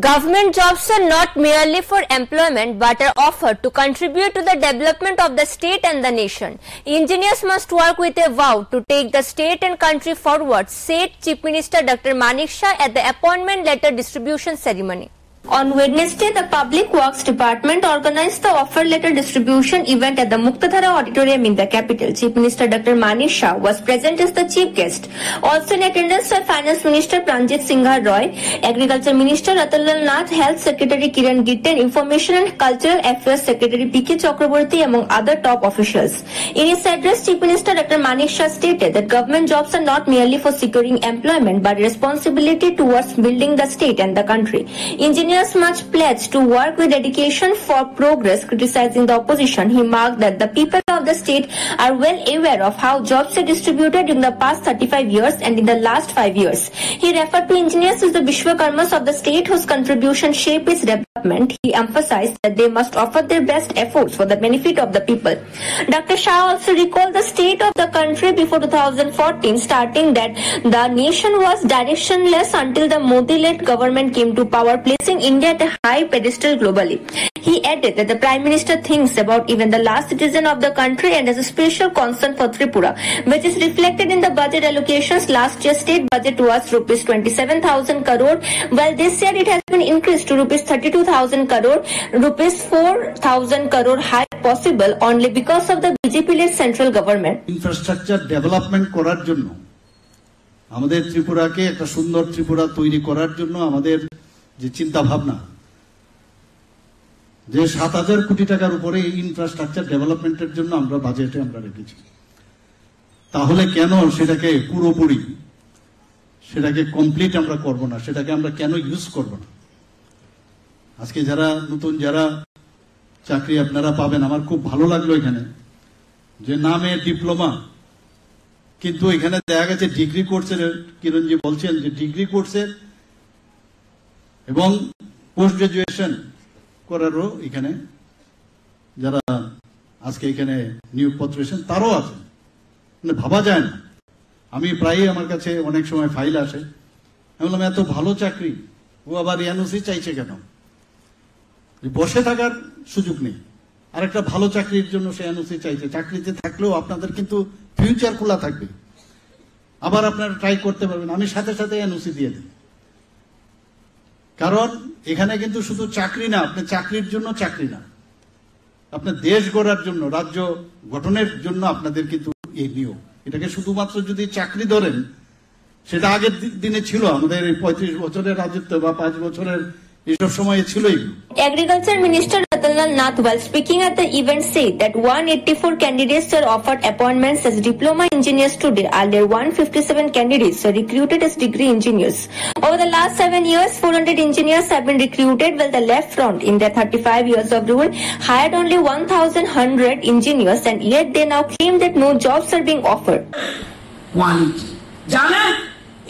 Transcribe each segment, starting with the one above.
Government jobs are not merely for employment but are offered to contribute to the development of the state and the nation. Engineers must work with a vow to take the state and country forward, said Chief Minister Dr. Manik Shah at the appointment letter distribution ceremony. On Wednesday, the Public Works Department organized the offer letter distribution event at the Muktadhara Auditorium in the capital. Chief Minister Dr. Manik Shah was present as the chief guest. Also in attendance were Finance Minister Pranjit Singh Roy, Agriculture Minister Ratanlal Nath, Health Secretary Kiran Gitten, Information and Cultural Affairs Secretary P.K. Chakraborty, among other top officials. In his address, Chief Minister Dr. Manik Shah stated that government jobs are not merely for securing employment but responsibility towards building the state and the country. Engineers must pledge to work with dedication for progress. Criticizing the opposition, he marked that the people of the state are well aware of how jobs are distributed in the past 35 years and in the last 5 years. He referred to engineers as the Vishwakarmas of the state whose contribution shape its development. He emphasized that they must offer their best efforts for the benefit of the people. Dr. Shah also recalled the state of the country before 2014, starting that the nation was directionless until the Modi-led government came to power, placing India at a high pedestal globally. He added that the Prime Minister thinks about even the last citizen of the country and has a special concern for Tripura, which is reflected in the budget allocations. Last year's state budget was rupees 27,000 crore, while this year it has been increased to rupees 32,000 crore, rupees 4,000 crore high possible only because of the BJP-led central government. Infrastructure development করার জন্য আমাদের ত্রিপুরাকে একটা সুন্দর ত্রিপুরা তৈরি করার জন্য আমাদের যে চিন্তা ভাবনা যে ৭,০০০ কোটি টাকার উপরে ইনফ্রাস্ট্রাকচার ডেভেলপমেন্টের জন্য আমরা বাজেটে আমরা রেখেছি, তাহলে কেন সেটাকে পুরোপুরি সেটাকে কমপ্লিট আমরা করব না, সেটাকে আমরা কেন ইউজ করব না? আজকে যারা নতুন যারা চাকরি আপনারা পাবেন, আমার খুব ভালো লাগলো এখানে যে নামে ডিপ্লোমা, কিন্তু এখানে দেখা গেছে ডিগ্রি কোর্সের, কিরণজি বলছেন যে ডিগ্রি কোর্সের এবং পোস্ট গ্রাজুয়েশন করারও এখানে যারা আজকে এখানে নিয়োগপত্র এসেছেন তারও আছে, মানে ভাবা যায় না। আমি প্রায়ই আমার কাছে অনেক সময় ফাইল আসে, আমি বললাম এত ভালো চাকরি ও আবার এনওসি চাইছে কেন? বসে থাকার সুযোগ নেই, আর একটা ভালো চাকরির জন্য সে এনওসি চাইছে। চাকরিতে থাকলেও আপনাদের কিন্তু ফিউচার খোলা থাকবে, আবার আপনারা ট্রাই করতে পারবেন। আমি সাথে সাথে এনওসি দিয়ে দিই, কারণ এখানে কিন্তু শুধু চাকরি না, আপনি চাকরির জন্য চাকরি না, আপনার দেশ গড়ার জন্য, রাজ্য গঠনের জন্য আপনাদের কিন্তু এই নিয়োগ। এটাকে শুধুমাত্র যদি চাকরি ধরেন, সেটা আগের দিনে ছিল, আমাদের এই ৩৫ বছরের রাজত্ব বা ৫ বছরের এসব সময়ে ছিলই। Agriculture Minister Ratanlal Nath, while speaking at the event, said that 184 candidates were offered appointments as diploma engineers today. Earlier, 157 candidates were recruited as degree engineers. Over the last 7 years, 400 engineers have been recruited, while the left front, in their 35 years of rule, hired only 1,100 engineers, and yet they now claim that no jobs are being offered. Quality.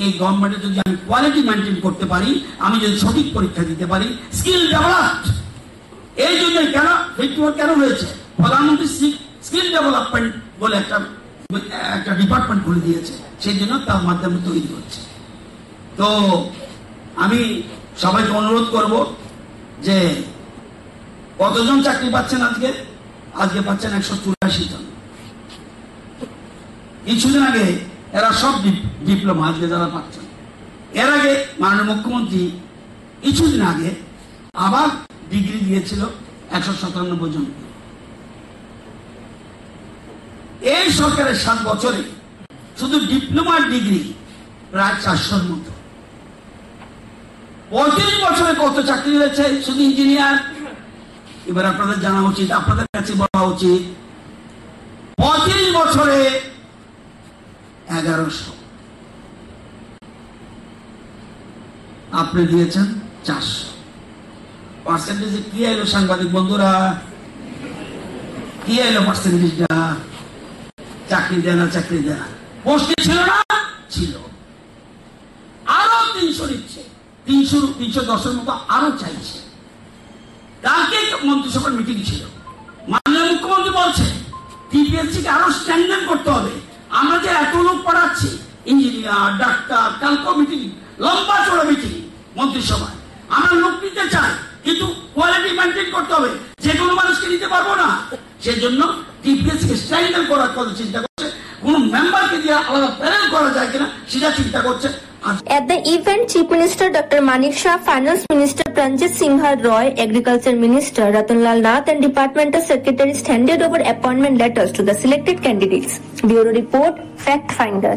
এই গভর্নমেন্টে যদি আমি quality maintain করতে পারি, আমি যদি সঠিক পরীক্ষা দিতে পারি, স্কিল ডেভেলপড, এই জন্য কেন হয়েছে প্রধানমন্ত্রী স্কিল ডেভেলপমেন্ট বলে একটা ডিপার্টমেন্ট খুলে দিয়েছে, সেই জন্য তার মাধ্যমে তৈরি হচ্ছে। তো আমি সবাইকে অনুরোধ করব যে কতজন চাকরি পাচ্ছেন আজকে পাচ্ছেন 184 জন। কিছুদিন আগে এরা সব ডিপ্লোমা আজকে যারা পাচ্ছেন, এর আগে মাননীয় মুখ্যমন্ত্রী কিছুদিন আগে আবার ডিগ্রি দিয়েছিল 197 জন। এই সরকারের 7 বছরে শুধু ডিপ্লোমার ডিগ্রি প্রায় 400-র মতো। 35 বছরে কত চাকরি হয়েছে শুধু ইঞ্জিনিয়ার? এবার আপনাদের জানা উচিত, আপনাদের কাছে বলা উচিত, 35 বছরে 1100, আপনি দিয়েছেন 400। পার্সেন্টেজে কি এলো সাংবাদিক বন্ধুরা? কি এলো পার্সেন্টেজটা? চাকরি দেয় না, চাকরি দেয় না। পোস্টে ছিল না, ছিল। আরো 300 নিচ্ছে, 310-এর মতো আরো চাইছে। কালকে মন্ত্রিসভার মিটিং ছিল, মাননীয় মুখ্যমন্ত্রী বলছে টিপিএসসি কে আরো স্ট্রেংথেন করতে হবে। আমরা যে এত লোক পড়াচ্ছি, ইঞ্জিনিয়ার, ডাক্তার, কালকে মিটিং, লম্বা চড়া মিটিং মন্ত্রিসভায়, আমার লোক নিতে চায়, কিন্তু কোয়ালিটি মেনটেন করতে হবে, যে কোনো মানুষকে নিতে পারবো না। সেজন্য টিপিএস কে স্ট্রাইকেল করার কথা চিন্তা করছে, কোন মেম্বারকে দিয়ে আলাদা প্যানেল করা যায় কিনা সেটা চিন্তা করছে। At the event, Chief Minister Dr. Manik Shah, Finance Minister Pranjit Singha Roy, Agriculture Minister Ratanlal Nath and Departmental Secretaries handed over appointment letters to the selected candidates. Bureau Report, Fact Finder.